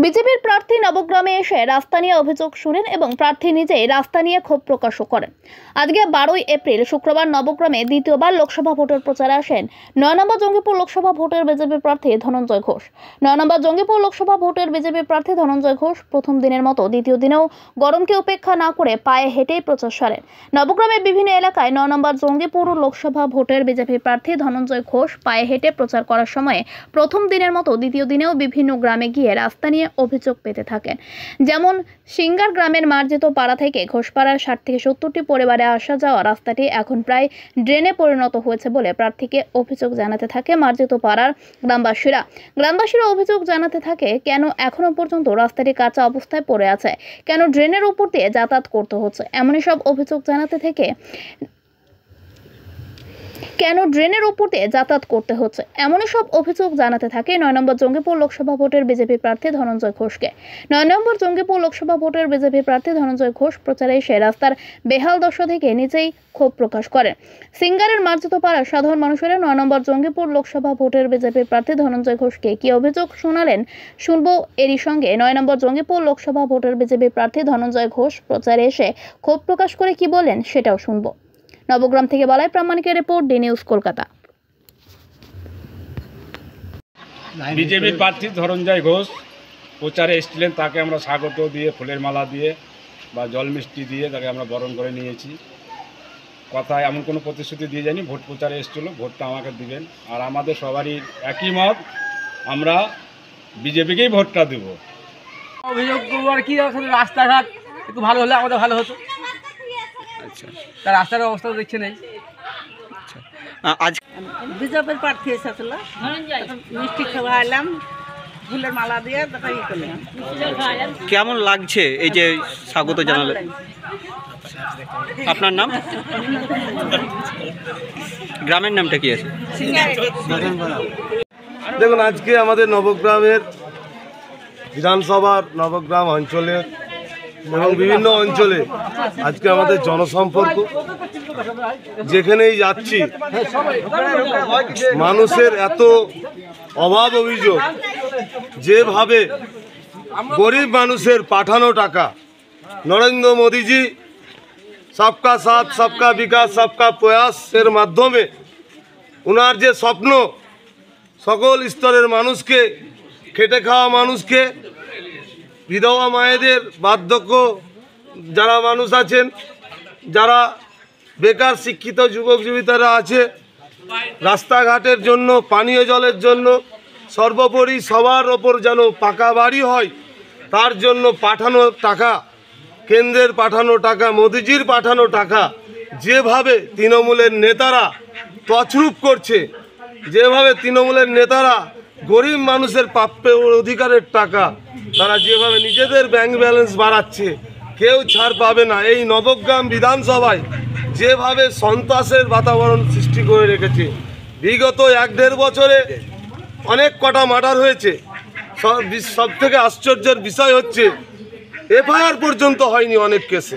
বিজেপির প্রার্থী নবগ্রামে এসে রাস্তা নিয়ে অভিযোগ শুনেন এবং প্রার্থী নিজেই রাস্তা নিয়ে ক্ষোভ প্রকাশও করেন। আজকে 12 এপ্রিল শুক্রবার নবগ্রামে দ্বিতীয়বার লোকসভা ভোটের প্রচারে আসেন 9 নম্বর জঙ্গিপুর লোকসভা ভোটের বিজেপি প্রার্থী ধনঞ্জয় ঘোষ। 9 নম্বর জঙ্গিপুর লোকসভা ভোটের বিজেপি প্রার্থী ধনঞ্জয় ঘোষ প্রথম দিনের মতো দ্বিতীয় দিনেও গরমকে উপেক্ষা না করে পায়ে হেঁটেই প্রচার সারেন। নবগ্রামের বিভিন্ন এলাকায় 9 নম্বর জঙ্গিপুর লোকসভা ভোটের বিজেপি প্রার্থী ধনঞ্জয় ঘোষ পায়ে হেঁটে প্রচার করার সময় প্রথম দিনের মতো দ্বিতীয় দিনেও বিভিন্ন গ্রামে গিয়ে রাস্তা নিয়ে অভিযোগ পেতে থাকেন। যেমন সিঙ্গার গ্রামের মার্জিত পাড়া থেকে ঘোষপাড়ার 60 থেকে 70টি পরিবারে আসা যাওয়া রাস্তাটি এখন প্রায় ড্রেনে পরিণত হয়েছে বলে প্রার্থীকে অভিযোগ জানাতে থাকে মার্জিত পাড়ার গ্রামবাসীরা। অভিযোগ জানাতে থাকে কেন এখনো পর্যন্ত রাস্তাটি কাঁচা অবস্থায় পড়ে আছে, কেন ড্রেনের উপর দিয়ে যাতায়াত করতে হচ্ছে, এমনই সব অভিযোগ জানাতে থাকে। 9 নম্বর জঙ্গিপুর লোকসভা ভোটের বিজেপি প্রার্থী ধনঞ্জয় ঘোষকে। 9 নম্বর জঙ্গিপুর লোকসভা ভোটের বিজেপি প্রার্থী ধনঞ্জয় ঘোষ প্রচারে এসে রাস্তার বেহাল দশা থেকে নিজেই ক্ষোভ প্রকাশ করেন। সিঙ্গারের মার্জিত পাড়ার সাধারণ মানুষেরা 9 নম্বর জঙ্গিপুর লোকসভা ভোটের বিজেপি প্রার্থী ধনঞ্জয় ঘোষকে কি অভিযোগ শোনালেন শুনবো। এরই সঙ্গে 9 নম্বর জঙ্গিপুর লোকসভা ভোটের বিজেপি প্রার্থী ধনঞ্জয় ঘোষ প্রচারে এসে ক্ষোভ প্রকাশ করে কি বলেন সেটাও শুনবো। নবগ্রাম থেকে বলাই প্রামাণিকের রিপোর্ট, ডি নিউজ কলকাতা। বিজেপির প্রার্থী ধনঞ্জয় ঘোষ প্রচারে এসেছিলেন, তাকে আমরা স্বাগত দিয়ে ফুলের মালা দিয়ে বা জল মিষ্টি দিয়ে তাকে আমরা বরণ করে নিয়েছি। কথায় এমন কোনো প্রতিশ্রুতি দিয়ে যায়নি, ভোট প্রচারে এসেছিল, ভোটটা আমাকে দিবেন। আর আমাদের সবারই একই মত, আমরা বিজেপিকেই ভোটটা দেব। অভিযোগ করবো আর কি, রাস্তাঘাট একটু ভালো হলে আমাদের ভালো হতো। আচ্ছা, তার রাস্তার অবস্থা দেখছে নেই। আজ বিজেপির প্রার্থী এসেছিল, মিষ্টি খাওয়া এলাম, ফুলের মালা দিয়ে করলাম। কেমন লাগছে এই যে স্বাগত জানালেন? আপনার নাম, গ্রামের নামটা কি আছে? দেখুন, আজকে আমাদের নবগ্রামের বিধানসভার নবগ্রাম অঞ্চলের এবং বিভিন্ন অঞ্চলে আজকে আমাদের জনসম্পর্ক, যেখানেই যাচ্ছি মানুষের এত অভাব অভিযোগ, যেভাবে গরিব মানুষের পাঠানো টাকা নরেন্দ্র মোদীজি সবকা সাথ সবকা বিকাশ সবকা প্রয়াসের মাধ্যমে ওনার যে স্বপ্ন, সকল স্তরের মানুষকে, খেটে খাওয়া মানুষকে, বিধবা মায়েদের, বার্ধক্য যারা মানুষ আছেন, যারা বেকার শিক্ষিত যুবক যুবতীরা আছে, রাস্তাঘাটের জন্য, পানীয় জলের জন্য, সর্বোপরি সবার ওপর যেন পাকা বাড়ি হয়, তার জন্য পাঠানো টাকা, কেন্দ্রের পাঠানো টাকা, মোদিজির পাঠানো টাকা যেভাবে তৃণমূলের নেতারা তছরূপ করছে, যেভাবে তৃণমূলের নেতারা গরিব মানুষের প্রাপ্য অধিকারের টাকা তারা যেভাবে নিজেদের ব্যাংক ব্যালেন্স বাড়াচ্ছে, কেউ ছাড় পাবে না। এই নবগ্রাম বিধানসভায় যেভাবে সন্ত্রাসের বাতাবরণ সৃষ্টি করে রেখেছে, বিগত 1-1.5 বছরে অনেক কটা মার্ডার হয়েছে। সব থেকে আশ্চর্যের বিষয় হচ্ছে এফআইআর পর্যন্ত হয়নি অনেক কেসে।